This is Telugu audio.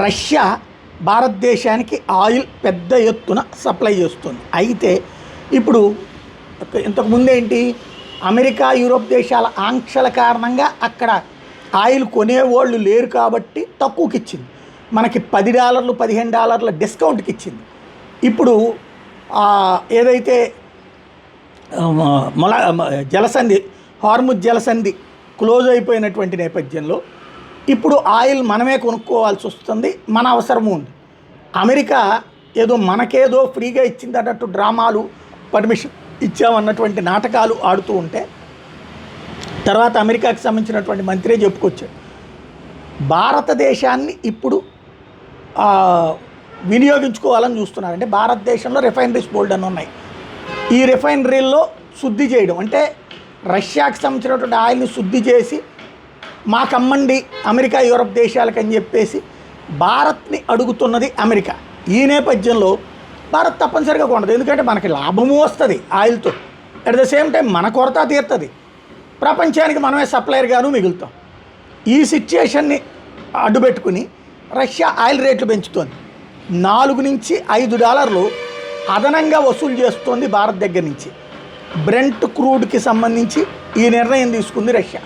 రష్యా భారతదేశానికి ఆయిల్ పెద్ద ఎత్తున సప్లై చేస్తుంది. అయితే ఇప్పుడు ఇంతకుముందు ఏంటి, అమెరికా యూరోప్ దేశాల ఆంక్షల కారణంగా అక్కడ ఆయిల్ కొనేవాళ్ళు లేరు కాబట్టి తక్కువకి ఇచ్చింది. మనకి $10 $15 డిస్కౌంట్కి ఇచ్చింది. ఇప్పుడు ఏదైతే జలసంధి హార్ముజ్ జలసంధి క్లోజ్ అయిపోయినటువంటి నేపథ్యంలో ఇప్పుడు ఆయిల్ మనమే కొనుక్కోవాల్సి వస్తుంది. మన అవసరము ఉంది. అమెరికా ఏదో మనకేదో ఫ్రీగా ఇచ్చింది అన్నట్టు డ్రామాలు, పర్మిషన్ ఇచ్చామన్నటువంటి నాటకాలు ఆడుతూ ఉంటే తర్వాత అమెరికాకి సంబంధించినటువంటి మంత్రే చెప్పుకొచ్చాడు, భారతదేశాన్ని ఇప్పుడు వినియోగించుకోవాలని చూస్తున్నారు. అంటే భారతదేశంలో రిఫైనరీస్ బోల్డ్ అని ఉన్నాయి. ఈ రిఫైనరీల్లో శుద్ధి చేయడం అంటే రష్యాకి సంబంధించినటువంటి ఆయిల్ని శుద్ధి చేసి మాకమ్మండి అమెరికా యూరప్ దేశాలకు అని చెప్పేసి భారత్ని అడుగుతున్నది అమెరికా. ఈ నేపథ్యంలో భారత్ తప్పనిసరిగా కొనదు. ఎందుకంటే మనకి లాభము వస్తుంది ఆయిల్తో, అట్ ద సేమ్ టైం మన కొరత తీరుతుంది, ప్రపంచానికి మనమే సప్లయర్గాను మిగులుతాం. ఈ సిచ్యుయేషన్ని అడ్డుపెట్టుకుని రష్యా ఆయిల్ రేట్లు పెంచుతోంది. $4 నుంచి $5 అదనంగా వసూలు చేస్తోంది భారత్ దగ్గర నుంచి. బ్రెంట్ క్రూడ్కి సంబంధించి ఈ నిర్ణయం తీసుకుంది రష్యా.